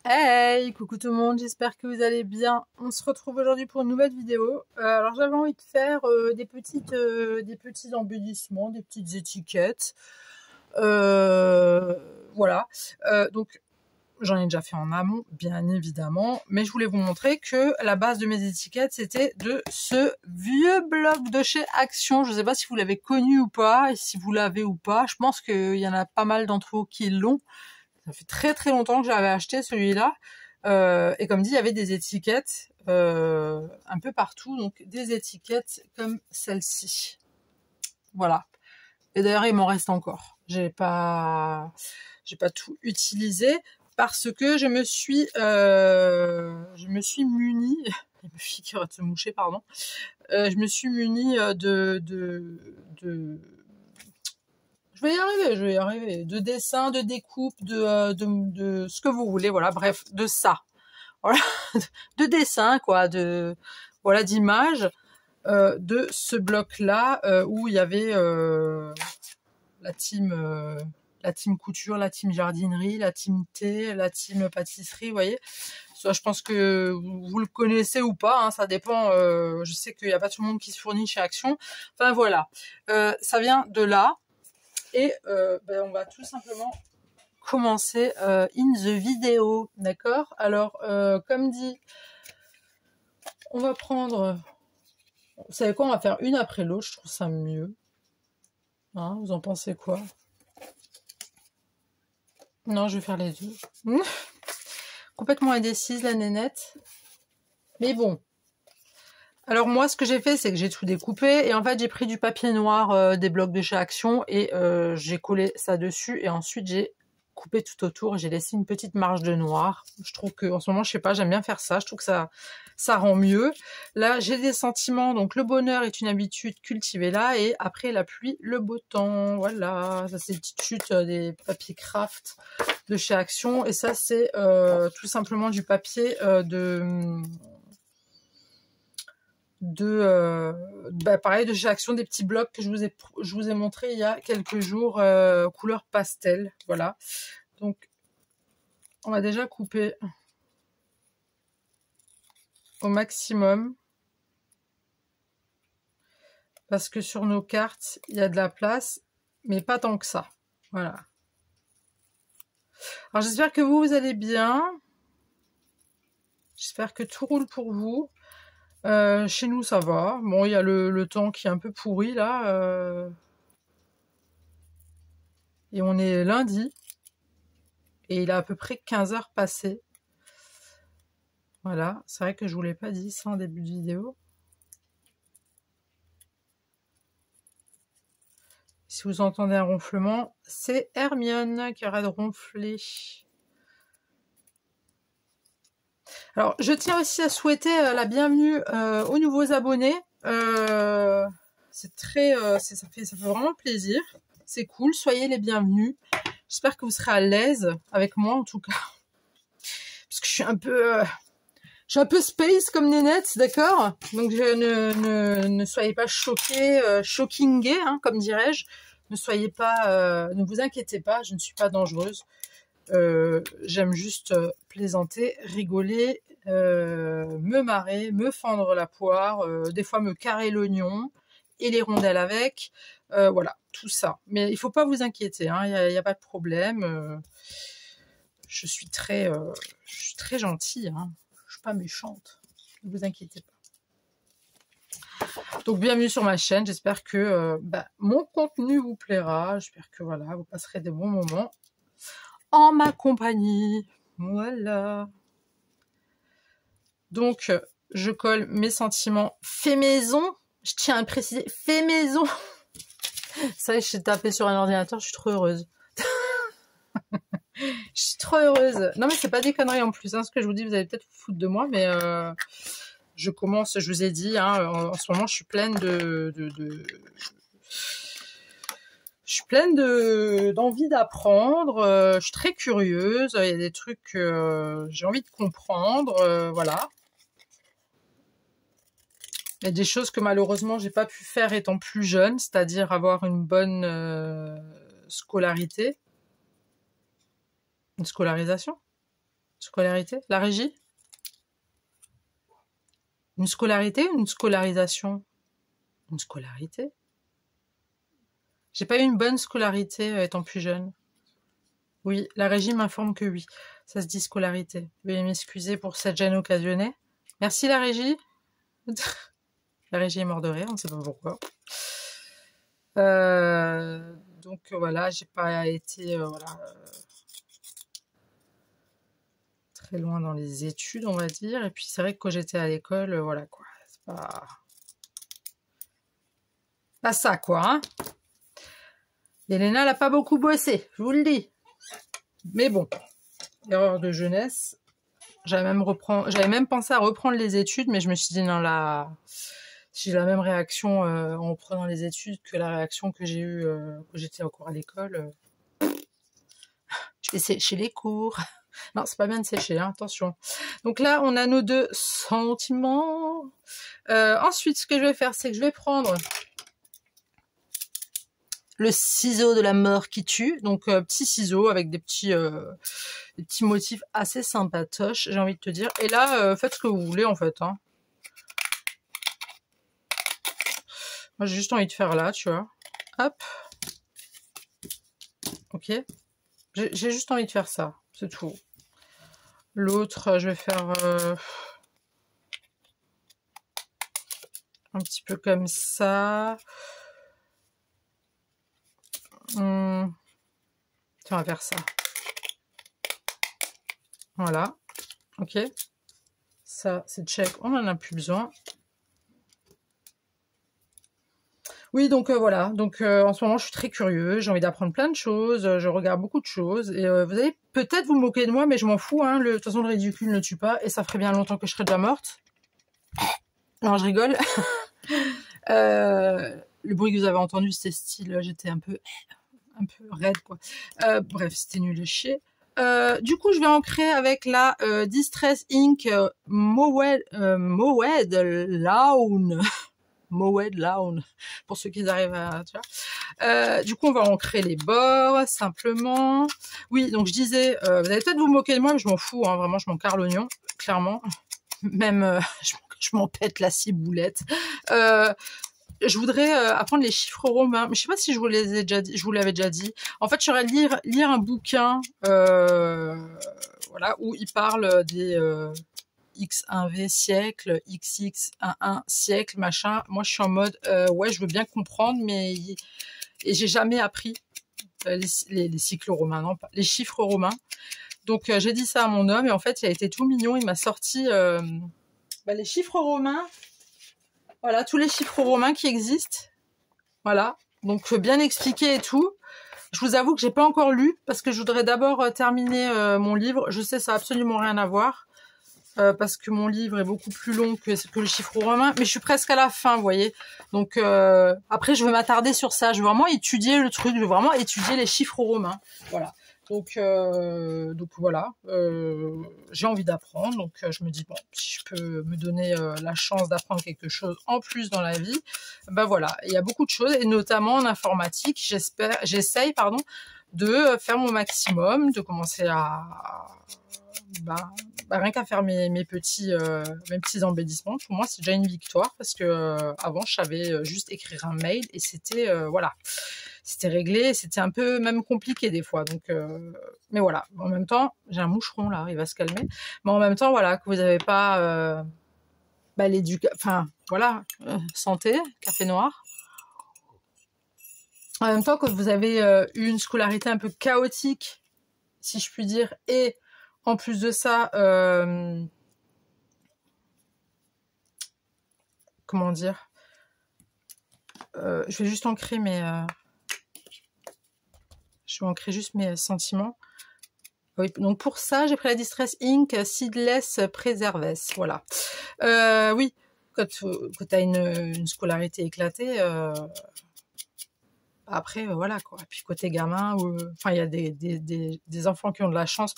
Hey, coucou tout le monde, j'espère que vous allez bien. On se retrouve aujourd'hui pour une nouvelle vidéo. Alors j'avais envie de faire des petits embellissements, des petites étiquettes. Voilà. Donc j'en ai déjà fait en amont, bien évidemment, mais je voulais vous montrer que la base de mes étiquettes, c'était de ce vieux bloc de chez Action. Je ne sais pas si vous l'avez connu ou pas, et si vous l'avez ou pas. Je pense qu'il y en a pas mal d'entre vous qui l'ont. Ça fait très très longtemps que j'avais acheté celui-là. Et comme dit, il y avait des étiquettes un peu partout. Donc des étiquettes comme celle-ci. Voilà. Et d'ailleurs, il m'en reste encore. J'ai pas tout utilisé parce que je me suis munie. Il me fille qui arrête de se moucher, pardon. Je me suis munie je vais y arriver. De dessin, de découpe, de ce que vous voulez, voilà, bref, de ça. Voilà, de dessin, quoi, voilà, d'images, de ce bloc-là, où il y avait la team couture, la team jardinerie, la team thé, la team pâtisserie, vous voyez. Ça, je pense que vous le connaissez ou pas, hein, ça dépend. Je sais qu'il n'y a pas tout le monde qui se fournit chez Action. Enfin, voilà. Ça vient de là. Et on va tout simplement commencer in the vidéo, d'accord? Alors, comme dit, on va prendre... Vous savez quoi? On va faire une après l'autre, je trouve ça mieux. Hein, vous en pensez quoi? Non, je vais faire les deux. Complètement indécise, la nénette. Mais bon. Alors moi, ce que j'ai fait, c'est que j'ai tout découpé. Et en fait, j'ai pris du papier noir des blocs de chez Action. Et j'ai collé ça dessus. Et ensuite, j'ai coupé tout autour. J'ai laissé une petite marge de noir. Je trouve que en ce moment, je sais pas, j'aime bien faire ça. Je trouve que ça rend mieux. Là, j'ai des sentiments. Donc, le bonheur est une habitude cultivée là. Et après la pluie, le beau temps. Voilà. Ça, c'est une petite chute des papiers craft de chez Action. Et ça, c'est tout simplement du papier pareil de chez Action, des petits blocs que je vous ai montré il y a quelques jours, couleur pastel, voilà. Donc on va déjà couper au maximum parce que sur nos cartes il y a de la place, mais pas tant que ça, voilà. Alors j'espère que vous allez bien, j'espère que tout roule pour vous. Chez nous ça va, bon il y a le temps qui est un peu pourri là, et on est lundi et il a à peu près 15 heures passées. Voilà, c'est vrai que je vous l'ai pas dit ça en début de vidéo. Si vous entendez un ronflement, c'est Hermione qui arrête de ronfler. Alors, je tiens aussi à souhaiter la bienvenue aux nouveaux abonnés. Ça fait vraiment plaisir. C'est cool, soyez les bienvenus. J'espère que vous serez à l'aise avec moi en tout cas. Parce que je suis un peu space comme nénette, d'accord? Donc ne soyez pas choqués, chockingés, hein, comme dirais-je. Ne vous inquiétez pas, je ne suis pas dangereuse. J'aime juste plaisanter, rigoler, me marrer, me fendre la poire, des fois me carrer l'oignon et les rondelles avec. Voilà, tout ça. Mais il faut pas vous inquiéter, hein, il y a pas de problème. Je suis très gentille, hein. Je suis pas méchante. Ne vous inquiétez pas. Donc bienvenue sur ma chaîne. J'espère que mon contenu vous plaira. J'espère que voilà, vous passerez des bons moments en ma compagnie. Voilà. Donc je colle mes sentiments fait maison. Je tiens à le préciser, fait maison. Ça y est, je suis tapée sur un ordinateur. Je suis trop heureuse. Je suis trop heureuse. Non mais c'est pas des conneries en plus, hein, ce que je vous dis, vous allez peut-être vous foutre de moi, mais je vous ai dit, hein, en ce moment je suis pleine d'envie d'apprendre, je suis très curieuse, il y a des trucs que j'ai envie de comprendre, voilà. Il y a des choses que malheureusement j'ai pas pu faire étant plus jeune, c'est-à-dire avoir une bonne scolarité. Une scolarisation. Scolarité? La régie? Une scolarité ou une scolarisation? Une scolarité? J'ai pas eu une bonne scolarité étant plus jeune. Oui, la régie m'informe que oui. Ça se dit scolarité. Veuillez m'excuser pour cette gêne occasionnée. Merci la régie. La régie est morte de rire, on ne sait pas pourquoi. Donc voilà, j'ai pas été voilà, très loin dans les études, on va dire. Et puis c'est vrai que quand j'étais à l'école, voilà quoi, c'est pas ça quoi. Hein. Elena, elle a pas beaucoup bossé, je vous le dis. Mais bon, erreur de jeunesse. J'avais même pensé à reprendre les études, mais je me suis dit non là, j'ai la même réaction en reprenant les études que la réaction que j'ai eue quand j'étais encore à l'école. Je vais sécher les cours. Non, c'est pas bien de sécher, hein, attention. Donc là, on a nos deux sentiments. Ensuite, ce que je vais faire, c'est que je vais prendre le ciseau de la mort qui tue. Donc, petit ciseau avec des petits motifs assez sympatoches, j'ai envie de te dire. Et là, faites ce que vous voulez, en fait. Hein. Moi, j'ai juste envie de faire là, tu vois. Hop. Ok. J'ai juste envie de faire ça, c'est tout. L'autre, je vais faire un petit peu comme ça. Tiens, on va faire ça. Voilà. Ok. Ça, c'est check. On n'en a plus besoin. Oui, donc voilà. Donc en ce moment, je suis très curieux. J'ai envie d'apprendre plein de choses. Je regarde beaucoup de choses. Et vous allez peut-être vous moquer de moi, mais je m'en fous. Hein. De toute façon, le ridicule ne tue pas. Et ça ferait bien longtemps que je serais déjà morte. Non, je rigole. Le bruit que vous avez entendu, c'était style. J'étais un peu raide, quoi. Bref, c'était nul à chier. Du coup, je vais ancrer avec la Distress Ink Mowed Lawn. Mowed Lawn, pour ceux qui arrivent à... Tu vois. Du coup, on va ancrer les bords, simplement. Oui, donc je disais, vous allez peut-être vous moquer de moi, mais je m'en fous, hein, vraiment, je m'en carre l'oignon, clairement. Même, je m'en pète la ciboulette. Je voudrais apprendre les chiffres romains, mais je sais pas si je vous les ai déjà dit, je vous l'avais déjà dit. En fait, j'aurais lire un bouquin, voilà, où il parle des X1V siècle, XX11 siècle, machin. Moi, je suis en mode, ouais, je veux bien comprendre, mais et j'ai jamais appris les cycles romains, non, les chiffres romains. Donc, j'ai dit ça à mon homme, et en fait, il a été tout mignon. Il m'a sorti les chiffres romains. Voilà, tous les chiffres romains qui existent. Voilà, donc bien expliqué et tout. Je vous avoue que j'ai pas encore lu parce que je voudrais d'abord terminer mon livre. Je sais, ça a absolument rien à voir parce que mon livre est beaucoup plus long que le chiffre romain, mais je suis presque à la fin, vous voyez. Donc après, je veux m'attarder sur ça. Je veux vraiment étudier le truc. Je veux vraiment étudier les chiffres romains. Voilà. Donc voilà, j'ai envie d'apprendre, donc je me dis bon, si je peux me donner la chance d'apprendre quelque chose en plus dans la vie, ben voilà, il y a beaucoup de choses et notamment en informatique, j'essaye de faire mon maximum, de commencer à rien qu'à faire mes petits embellissements. Pour moi, c'est déjà une victoire parce que avant, je savais juste écrire un mail et c'était voilà. C'était réglé, c'était un peu même compliqué des fois. Donc, mais voilà. En même temps, j'ai un moucheron là, il va se calmer. Mais en même temps, voilà, que vous n'avez pas enfin voilà, santé, café noir. En même temps, que vous avez eu une scolarité un peu chaotique, si je puis dire, et en plus de ça, comment dire, je vais juste ancrer je vais ancrer juste mes sentiments. Oui, donc pour ça, j'ai pris la Distress Ink Seedless Preserves. Voilà. Oui, quand tu as une scolarité éclatée, après, voilà quoi. Et puis côté gamin, enfin, il y a des enfants qui ont de la chance.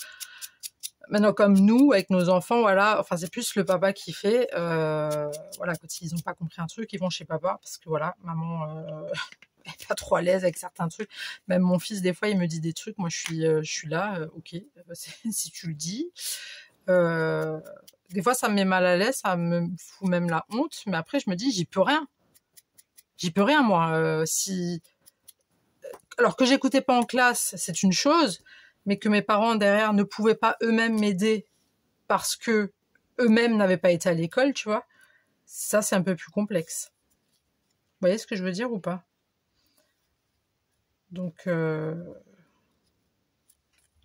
Maintenant, comme nous, avec nos enfants, voilà, enfin, c'est plus le papa qui fait. Voilà, quand ils n'ont pas compris un truc, ils vont chez papa parce que voilà, maman est pas trop à l'aise avec certains trucs. Même mon fils, des fois, il me dit des trucs. Moi, je suis là, ok, si tu le dis. Des fois, ça me met mal à l'aise, ça me fout même la honte, mais après, je me dis, j'y peux rien. J'y peux rien, moi. Alors que j'écoutais pas en classe, c'est une chose, mais que mes parents derrière ne pouvaient pas eux-mêmes m'aider parce que eux-mêmes n'avaient pas été à l'école, tu vois. Ça, c'est un peu plus complexe. Vous voyez ce que je veux dire ou pas? Donc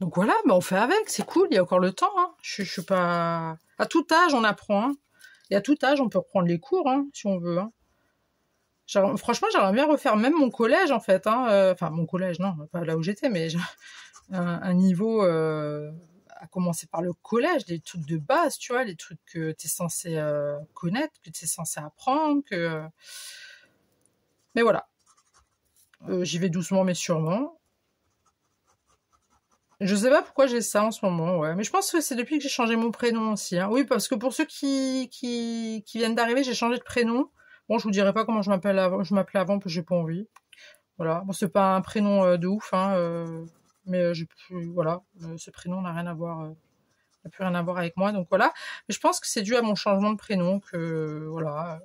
voilà, on fait avec, c'est cool, il y a encore le temps. Hein. Je suis pas... À tout âge, on apprend. Hein. Et à tout âge, on peut reprendre les cours, hein, si on veut. Hein. Franchement, j'aimerais bien refaire même mon collège, en fait. Hein. Enfin, mon collège, non, pas là où j'étais, mais un niveau... à commencer par le collège, des trucs de base, tu vois, les trucs que tu es censé connaître, que tu es censé apprendre. Mais voilà, j'y vais doucement, mais sûrement. Je sais pas pourquoi j'ai ça en ce moment, ouais. Mais je pense que c'est depuis que j'ai changé mon prénom aussi. Hein. Oui, parce que pour ceux qui viennent d'arriver, j'ai changé de prénom. Bon, je vous dirai pas comment je m'appelais avant, parce que j'ai pas envie. Voilà. Bon, c'est pas un prénom de ouf, hein, mais voilà, ce prénom n'a rien à voir, n'a plus rien à voir avec moi, donc voilà. Mais je pense que c'est dû à mon changement de prénom que voilà.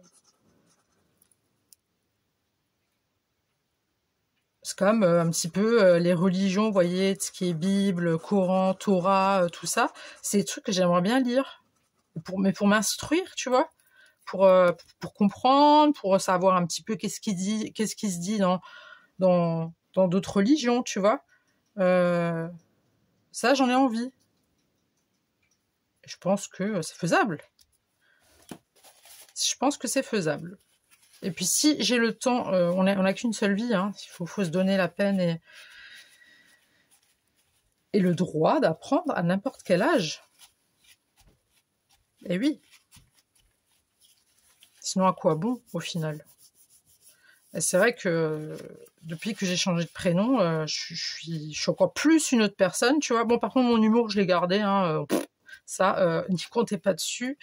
C'est comme un petit peu les religions, vous voyez, ce qui est Bible, Coran, Torah, tout ça. C'est des trucs que j'aimerais bien lire, mais pour m'instruire, tu vois, pour comprendre, pour savoir un petit peu qu'est-ce qui se dit dans d'autres religions, tu vois. Ça, j'en ai envie. Je pense que c'est faisable. Je pense que c'est faisable. Et puis si j'ai le temps, on a qu'une seule vie, hein, il faut se donner la peine et le droit d'apprendre à n'importe quel âge. Et oui. Sinon à quoi bon au final? Et c'est vrai que depuis que j'ai changé de prénom, je suis encore plus une autre personne, tu vois. Bon, par contre mon humour je l'ai gardé, hein, ça, n'y comptez pas dessus.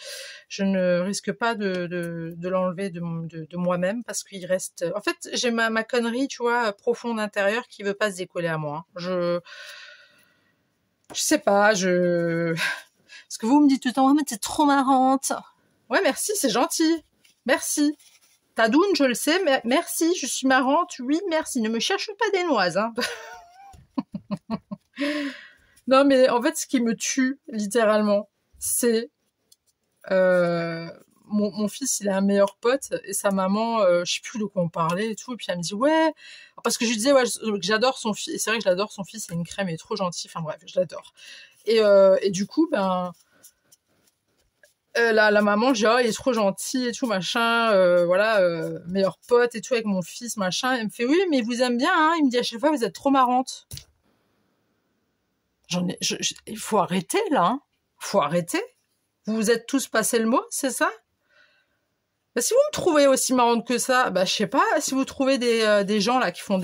Je ne risque pas de l'enlever de moi-même parce qu'il reste... En fait, j'ai ma connerie, tu vois, profonde intérieure qui veut pas se décoller à moi. Je sais pas, Parce que vous me dites tout le temps, oh, mais t'es trop marrante. Ouais, merci, c'est gentil. Merci. Tadoune, je le sais, mais merci, je suis marrante. Oui, merci. Ne me cherche pas des noises, hein. Non, mais en fait, ce qui me tue, littéralement, c'est... mon fils, il a un meilleur pote et sa maman, je sais plus de quoi on parlait et tout. Et puis elle me dit, ouais... Parce que je lui disais, ouais, que j'adore son fils. Et c'est vrai que je l'adore, son fils, c'est une crème, il est trop gentil. Enfin bref, je l'adore. Et du coup, la maman, je dis, oh, il est trop gentil et tout, machin, voilà, meilleur pote et tout avec mon fils, machin. Elle me fait, oui, mais il vous aime bien, hein. Il me dit à chaque fois, vous êtes trop marrante. Il faut arrêter, là, hein. Faut arrêter. Vous vous êtes tous passé le mot, c'est ça? Bah, si vous me trouvez aussi marrante que ça, bah, je sais pas, si vous trouvez des gens, là, qui font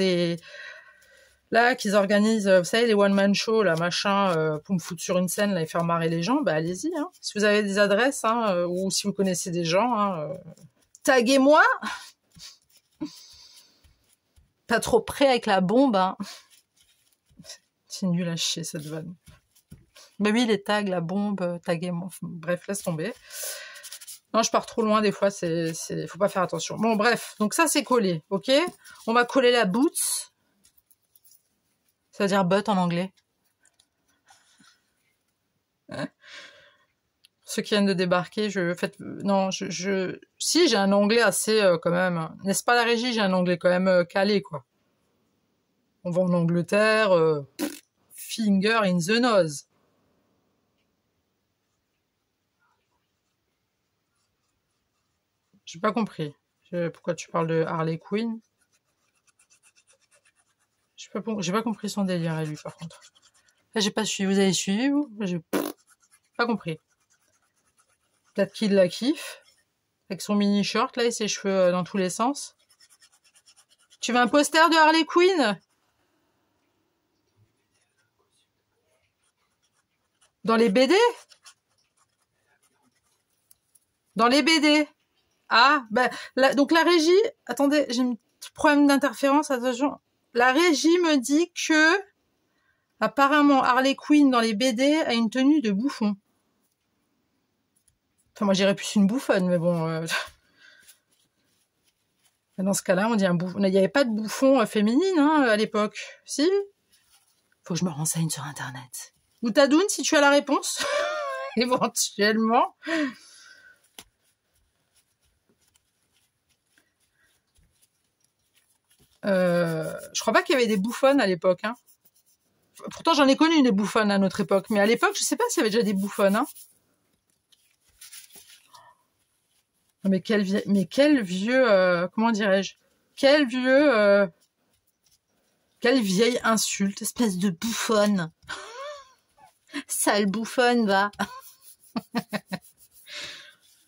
là, qu'ils organisent, vous savez, les one-man shows, là, machin, pour me foutre sur une scène, là, et faire marrer les gens, bah, allez-y, hein. Si vous avez des adresses, hein, ou si vous connaissez des gens, hein, taguez-moi. Pas trop près avec la bombe, hein. C'est nul à chier, cette vanne. Bah oui, les tags, la bombe, taguez-moi. Bref, laisse tomber. Non, je pars trop loin, des fois, faut pas faire attention. Bon, bref. Donc ça, c'est collé, ok? On va coller la boots. Ça veut dire butt en anglais. Hein? Ceux qui viennent de débarquer, si, j'ai un anglais assez, quand même. N'est-ce pas la régie? J'ai un anglais quand même calé, quoi. On va en Angleterre, finger in the nose. J'ai pas compris. Pourquoi tu parles de Harley Quinn? J'ai pas compris son délire à lui, par contre. Là, j'ai pas suivi. Vous avez suivi, vous? J'ai pas compris. Peut-être qu'il la kiffe. Avec son mini-short, là, et ses cheveux dans tous les sens. Tu veux un poster de Harley Quinn? Dans les BD? Dans les BD. Ah, bah, donc la régie... Attendez, j'ai un petit problème d'interférence, attention. La régie me dit que... Apparemment, Harley Quinn dans les BD a une tenue de bouffon. Enfin, moi, j'irais plus une bouffonne, mais bon... Dans ce cas-là, on dit un bouffon. Il n'y avait pas de bouffon féminine hein, à l'époque. Si? Faut que je me renseigne sur Internet. Ou Tadoun, si tu as la réponse. Éventuellement. Je crois pas qu'il y avait des bouffonnes à l'époque. Hein. Pourtant, j'en ai connu des bouffonnes à notre époque. Mais à l'époque, je sais pas s'il y avait déjà des bouffonnes. Hein. Mais quel vieux... comment dirais-je? Quelle vieille insulte. Espèce de bouffonne. Sale bouffonne, va.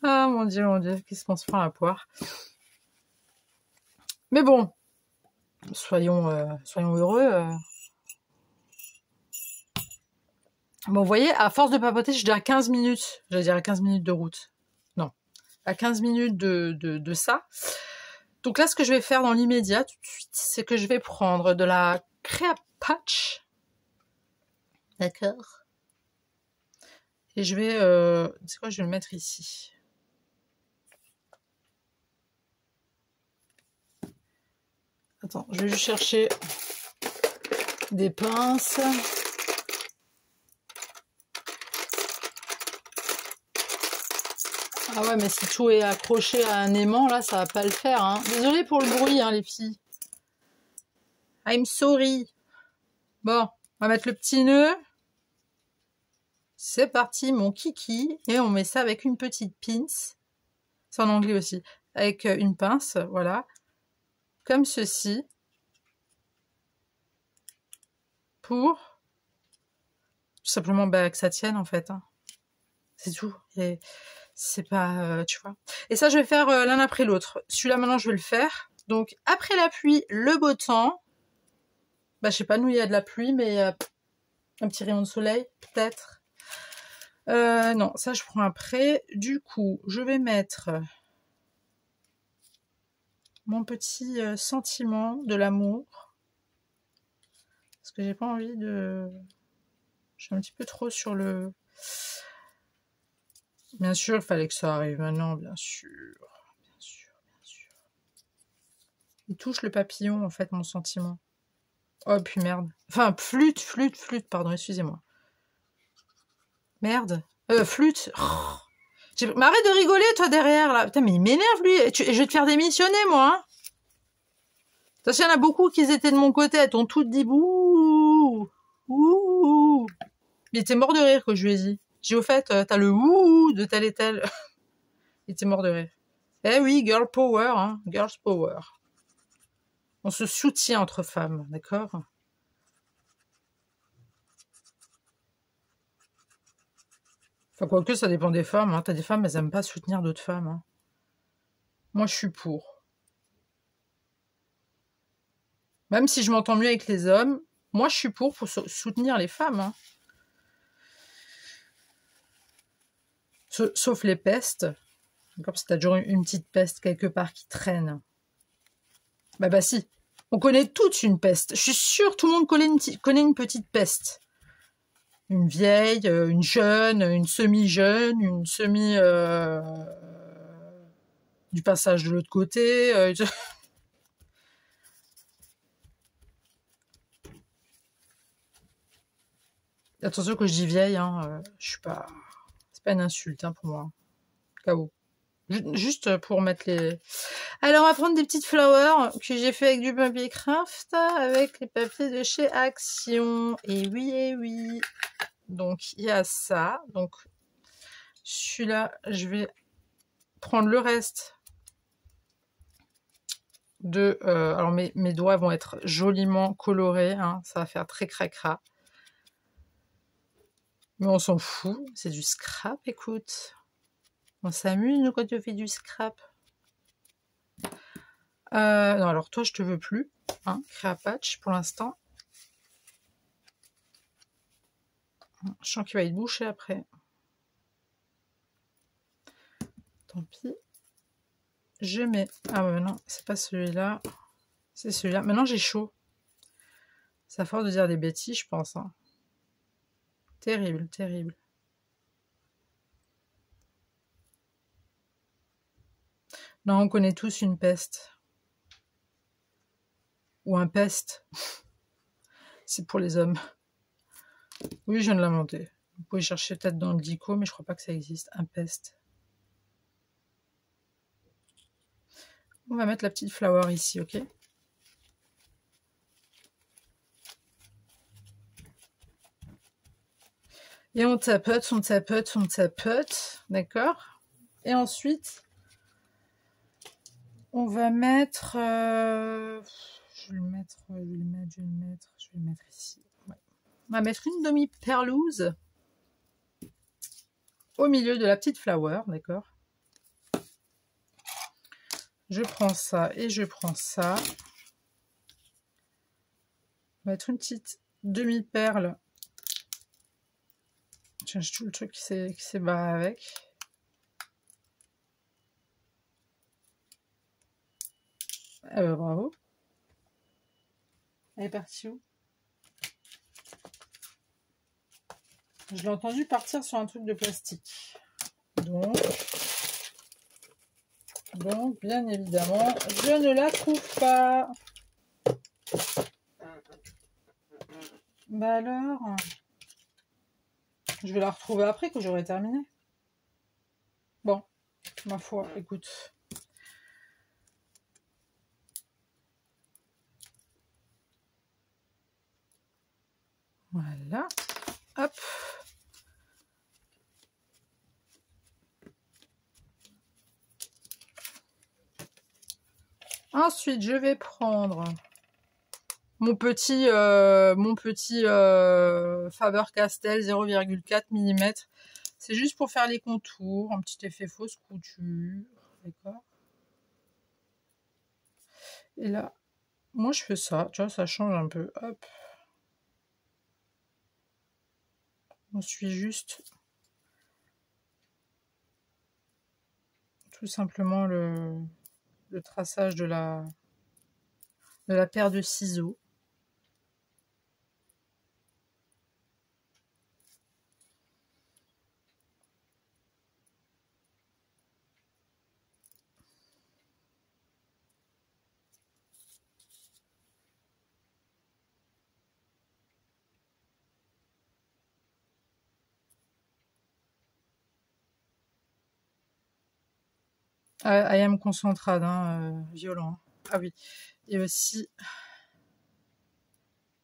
Ah, mon Dieu, qu'est-ce qu'on se prend à la poire. Mais bon, soyons heureux. Bon, vous voyez, à force de papoter, je dirais 15 minutes. J'allais dire à 15 minutes de route. Non, à 15 minutes de ça. Donc là, ce que je vais faire dans l'immédiat, tout de suite, c'est que je vais prendre de la Créa Patch. D'accord. Et je vais... c'est quoi, je vais le mettre ici. Attends, je vais juste chercher des pinces. Ah ouais, mais si tout est accroché à un aimant, là, ça va pas le faire. Hein. Désolée pour le bruit, hein, les filles. I'm sorry. Bon, on va mettre le petit nœud. C'est parti, mon kiki. Et on met ça avec une petite pince. C'est en anglais aussi. Avec une pince, voilà. Comme ceci. Pour tout simplement que ça tienne, en fait. Hein. C'est tout. Et c'est pas... tu vois. Et ça, je vais faire l'un après l'autre. Celui-là, maintenant, je vais le faire. Donc, après la pluie, le beau temps. Bah, je sais pas, nous, il y a de la pluie, mais un petit rayon de soleil, peut-être. Non, ça, je prends après. Du coup, je vais mettre mon petit sentiment de l'amour. Parce que j'ai pas envie de... Je suis un petit peu trop sur le... Bien sûr, il fallait que ça arrive maintenant, bien sûr. Bien sûr, bien sûr. Il touche le papillon, en fait, mon sentiment. Oh, puis merde. Enfin, flûte, pardon, excusez-moi. Merde. Flûte. Oh. Mais arrête de rigoler, toi, derrière, là. Putain, mais il m'énerve, lui. Je vais te faire démissionner, moi. Hein. Parce qu'il y en a beaucoup qui étaient de mon côté. Elles t'ont toutes dit ouh. Ouh. Il était mort de rire quand je lui ai dit. J'ai au fait, t'as le ouh de tel et tel. Il était mort de rire. Eh oui, girl power, hein. Girls power. On se soutient entre femmes, d'accord? Enfin, quoique, ça dépend des femmes. Hein. T'as des femmes, elles aiment pas soutenir d'autres femmes. Hein. Moi, je suis pour. Même si je m'entends mieux avec les hommes, moi, je suis pour soutenir les femmes. Hein. Sauf les pestes. Comme si t'as toujours une petite peste quelque part qui traîne. Bah si. On connaît toutes une peste. Je suis sûre tout le monde connaît une petite peste. Une vieille, une jeune, une semi-jeune, une semi... du passage de l'autre côté. Attention que je dis vieille, hein, je suis pas... C'est pas une insulte hein, pour moi. KO. Juste pour mettre les... Alors, on va prendre des petites flowers que j'ai fait avec du papier craft, avec les papiers de chez Action. Et oui. Donc, il y a ça. Donc, celui-là, je vais prendre le reste de... alors, mes doigts vont être joliment colorés. Hein, ça va faire très cracra. Mais on s'en fout. C'est du scrap, écoute. On s'amuse, nous, quand tu fais du scrap. Non, alors toi, je te veux plus. Hein, Créa Patch, pour l'instant. Je sens qu'il va être bouché après. Tant pis. Je mets... Ah ouais, non, c'est pas celui-là. C'est celui-là. Maintenant, j'ai chaud. C'est à force de dire des bêtises, je pense. Hein. Terrible. Non, on connaît tous une peste. Ou un peste. C'est pour les hommes. Oui, je viens de l'inventer. Vous pouvez chercher peut-être dans le dico, mais je crois pas que ça existe. Un peste. On va mettre la petite flower ici, ok? Et on tapote, on tapote, on tapote. D'accord? Et ensuite, on va mettre... je vais le mettre ici. Ouais. On va mettre une demi-perlouse au milieu de la petite flower, d'accord? Je prends ça et je prends ça. On va mettre une petite demi-perle. Change tout le truc qui s'est barré avec. Ah bah bravo. Elle est partie où? Je l'ai entendu partir sur un truc de plastique. Donc, bien évidemment, je ne la trouve pas. Bah alors, je vais la retrouver après que j'aurai terminé. Bon, ma foi, écoute. Voilà. Hop. Ensuite, je vais prendre mon petit Faber-Castell 0,4 mm. C'est juste pour faire les contours, un petit effet fausse couture, d'accord. Et là, moi je fais ça, tu vois, ça change un peu. Hop. On suit juste tout simplement le traçage de la paire de ciseaux. I am concentrate, hein, violent. Ah oui. Et aussi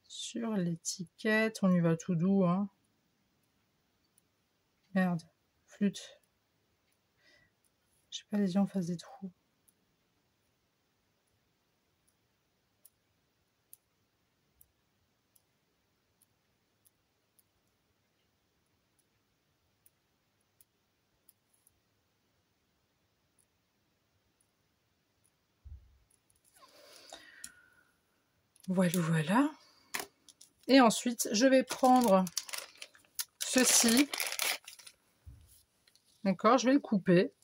sur l'étiquette, on y va tout doux, hein. Merde, flûte. Je sais pas, les yeux en face des trous. Voilà. Et ensuite, je vais prendre ceci. D'accord, je vais le couper.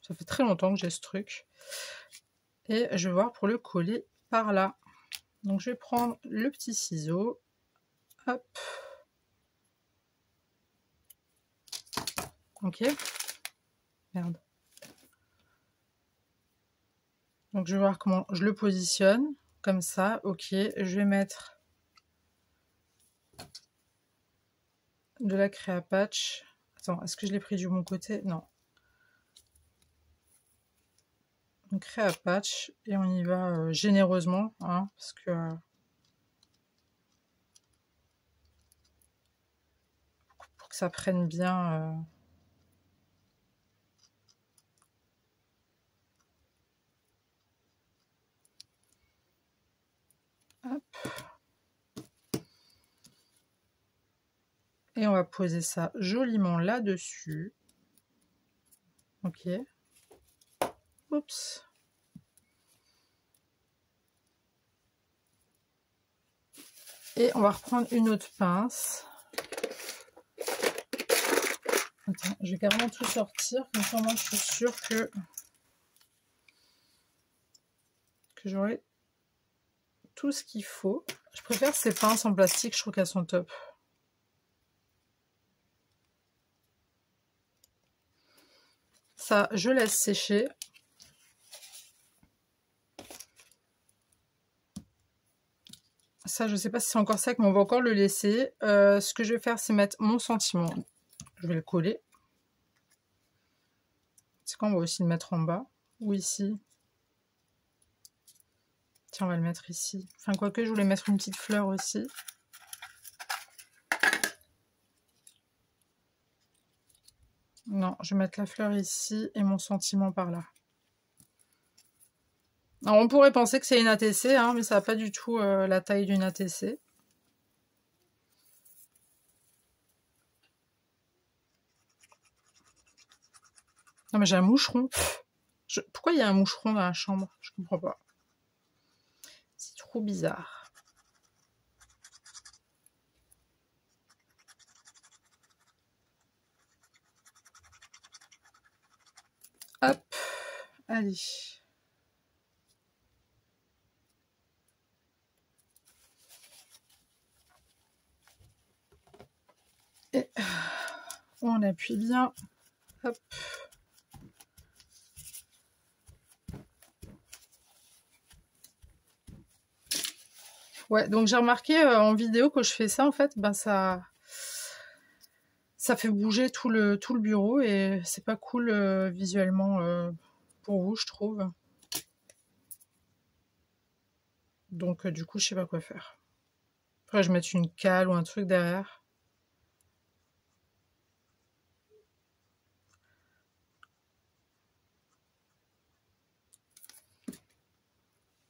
Ça fait très longtemps que j'ai ce truc. Et je vais voir pour le coller par là. Donc, je vais prendre le petit ciseau. Hop. Ok. Merde. Donc, je vais voir comment je le positionne. Comme ça, ok. Je vais mettre de la créa patch. Attends, est-ce que je l'ai pris du bon côté? Non. On créa patch et on y va généreusement, hein, parce que pour que ça prenne bien. Hop. Et on va poser ça joliment là-dessus. Ok. Oups. Et on va reprendre une autre pince. Attends, je vais carrément tout sortir. Comme ça, moi, je suis sûre que j'aurai tout ce qu'il faut. Je préfère ces pinces en plastique. Je trouve qu'elles sont top. Ça, je laisse sécher. Ça, je sais pas si c'est encore sec, mais on va encore le laisser. Ce que je vais faire, c'est mettre mon sentiment. Je vais le coller. C'est quand on va aussi le mettre en bas ou ici. Tiens, on va le mettre ici. Enfin, quoique, je voulais mettre une petite fleur aussi. Non, je vais mettre la fleur ici et mon sentiment par là. Alors, on pourrait penser que c'est une ATC, hein, mais ça n'a pas du tout la taille d'une ATC. Non, mais j'ai un moucheron. Pourquoi il y a un moucheron dans la chambre? Je comprends pas. C'est trop bizarre. Hop, allez. Et on appuie bien. Hop. Ouais, donc j'ai remarqué en vidéo que je fais ça, en fait, ben ça fait bouger tout le bureau et c'est pas cool visuellement pour vous, je trouve. Donc du coup, je sais pas quoi faire. Après, je vais mettre une cale ou un truc derrière.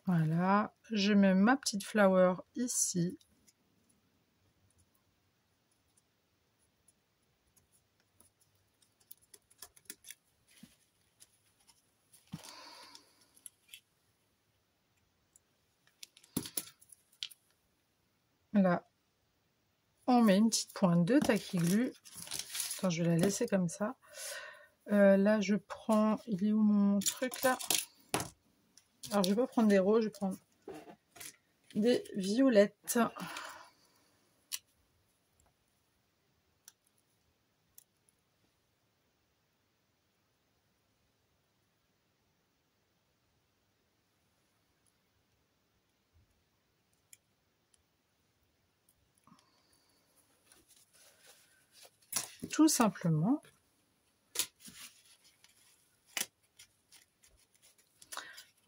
Voilà, je mets ma petite flower ici. Là, on met une petite pointe de taquiglu. Attends, je vais la laisser comme ça. Là, je prends... Il est où mon truc, là? Alors, je vais pas prendre des roses, je vais prendre des violettes. Tout simplement.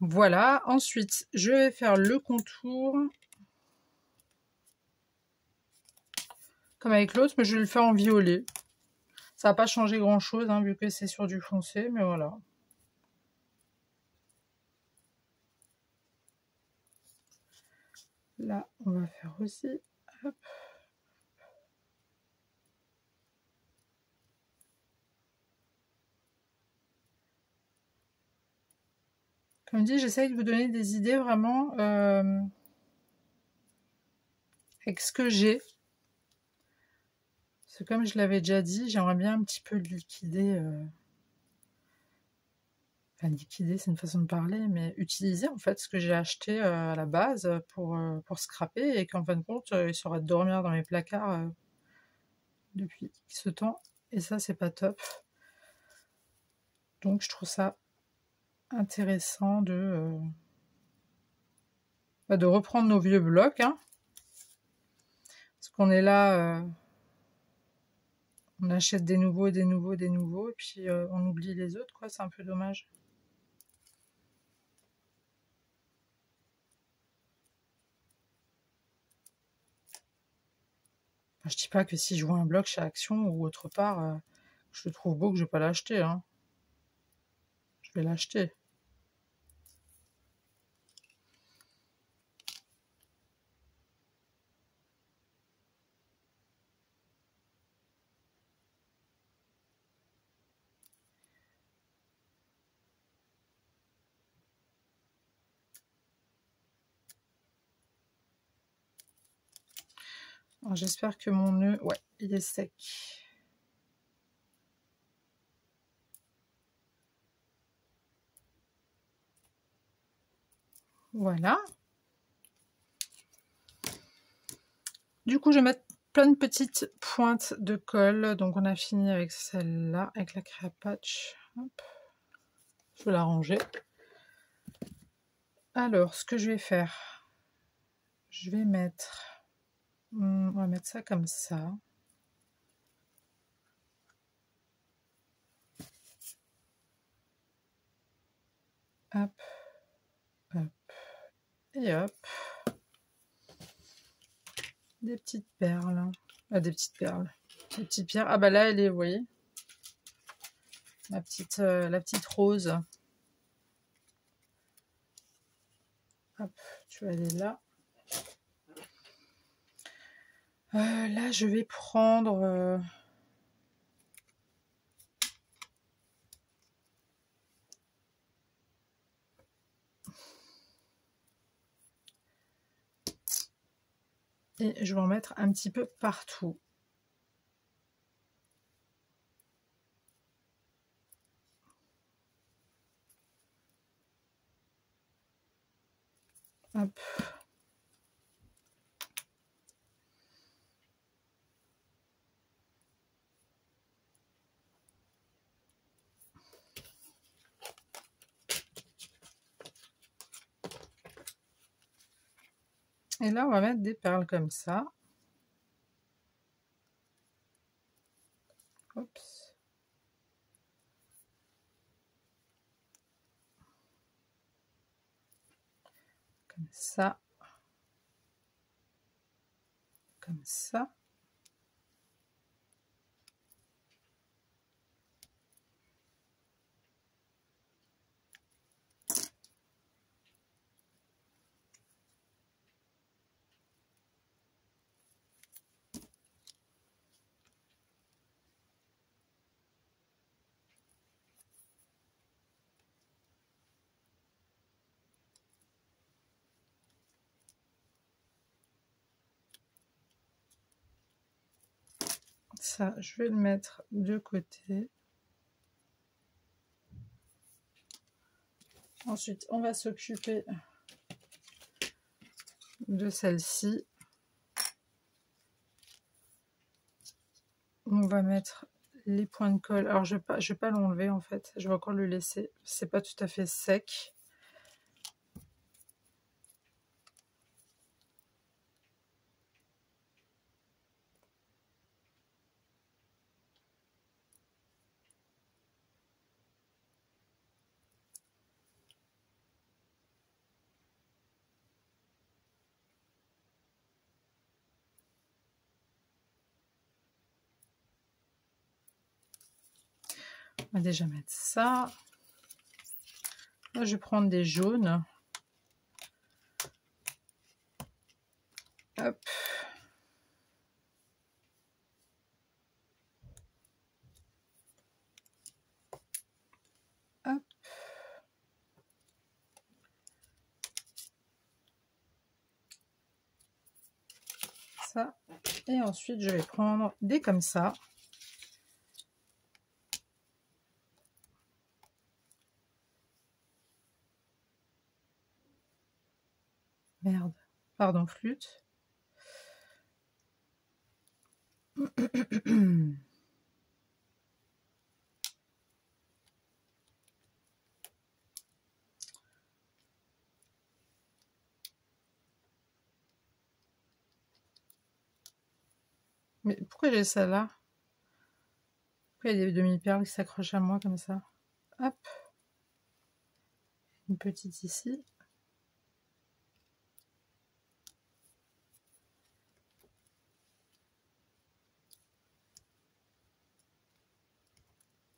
Voilà, ensuite, je vais faire le contour. Comme avec l'autre, mais je vais le faire en violet. Ça va pas changer grand-chose, hein, vu que c'est sur du foncé, mais voilà. Là, on va faire aussi. Hop. Comme dit, j'essaye de vous donner des idées vraiment avec ce que j'ai. C'est comme je l'avais déjà dit, j'aimerais bien un petit peu liquider. Enfin, liquider, c'est une façon de parler, mais utiliser en fait ce que j'ai acheté à la base pour scraper et qu'en fin de compte, il sera de dormir dans mes placards depuis ce temps. Et ça, c'est pas top. Donc, je trouve ça intéressant de reprendre nos vieux blocs. Hein, parce qu'on est là, on achète des nouveaux, des nouveaux, des nouveaux, et puis on oublie les autres, quoi. C'est un peu dommage. Enfin, je dis pas que si je vois un bloc chez Action ou autre part, je le trouve beau, que je vais pas l'acheter. Hein. Je vais l'acheter. J'espère que mon nœud, ouais, il est sec. Voilà. Du coup, je vais mettre plein de petites pointes de colle. Donc, on a fini avec celle-là, avec la Créapatch. Hop. Je vais la ranger. Alors, ce que je vais faire, je vais mettre, on va mettre ça comme ça. Hop, hop, et hop. Des petites perles. Ah, des petites perles. Des petites pierres. Ah bah là, elle est, vous voyez, la petite rose. Hop, tu vas aller là. Là, je vais prendre... et je vais en mettre un petit peu partout. Hop. Et là, on va mettre des perles comme ça. Oups. Comme ça. Comme ça. Ça, je vais le mettre de côté. Ensuite, on va s'occuper de celle-ci. On va mettre les points de colle. Alors, je vais pas l'enlever en fait. Je vais encore le laisser. C'est pas tout à fait sec. On va déjà mettre ça. Là, je vais prendre des jaunes. Hop. Hop. Ça. Et ensuite, je vais prendre des comme ça. Merde. Pardon, flûte. Mais pourquoi j'ai ça là? Pourquoi il y a des demi-perles qui s'accrochent à moi comme ça? Hop. Une petite ici.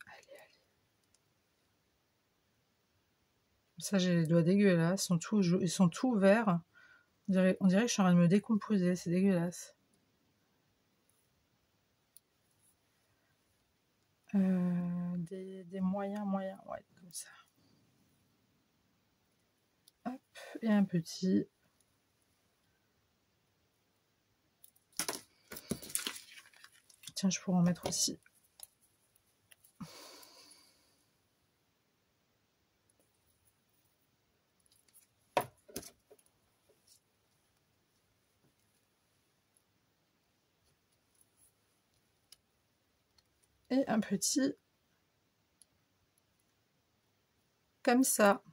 Allez, allez. Ça, j'ai les doigts dégueulasses. Ils sont tout verts. On dirait que je suis en train de me décomposer. C'est dégueulasse. Des moyens, ouais, comme ça. Hop, et un petit. Tiens, je pourrais en mettre aussi. Et un petit. Comme ça.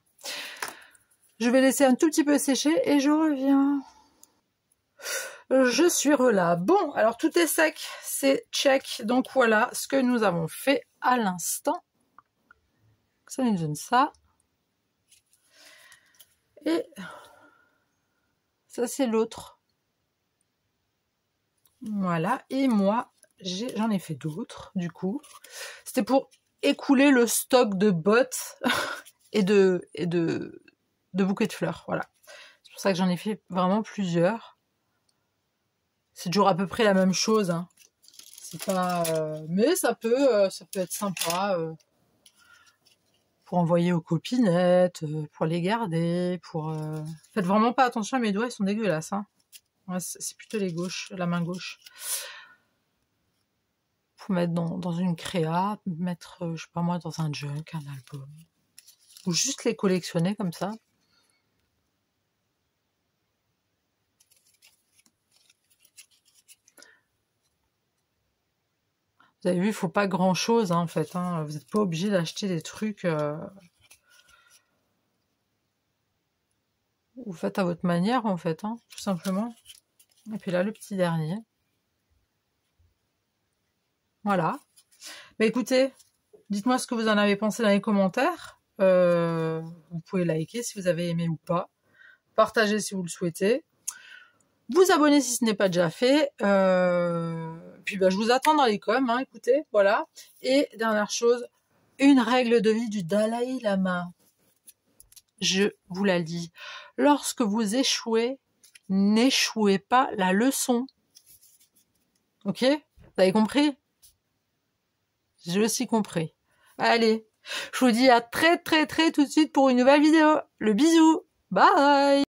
Je vais laisser un tout petit peu sécher et je reviens. Je suis là. Bon, alors tout est sec, c'est check. Donc voilà ce que nous avons fait à l'instant. Ça nous donne ça. Et ça, c'est l'autre. Voilà. Et moi, j'en ai fait d'autres, du coup. C'était pour écouler le stock de bottes et de bouquets de fleurs. Voilà. C'est pour ça que j'en ai fait vraiment plusieurs. C'est toujours à peu près la même chose. Hein. C'est pas, mais ça peut être sympa pour envoyer aux copinettes, pour les garder, pour. Faites vraiment pas attention à mes doigts, ils sont dégueulasses. Hein. Ouais, c'est plutôt la main gauche. Faut mettre dans une créa, mettre, je sais pas moi, dans un junk, un album, ou juste les collectionner comme ça. Vous avez vu, il faut pas grand chose hein, en fait. Hein. Vous n'êtes pas obligé d'acheter des trucs. Vous faites à votre manière en fait, hein, tout simplement. Et puis là, le petit dernier. Voilà. Mais écoutez, dites-moi ce que vous en avez pensé dans les commentaires. Vous pouvez liker si vous avez aimé ou pas. Partagez si vous le souhaitez. Vous abonner si ce n'est pas déjà fait. Puis je vous attends dans les coms, hein, écoutez, voilà. Et dernière chose, une règle de vie du Dalai Lama. Je vous la dis. Lorsque vous échouez, n'échouez pas la leçon. Ok? Vous avez compris? J'ai aussi compris. Allez, je vous dis à très tout de suite pour une nouvelle vidéo. Le bisou. Bye!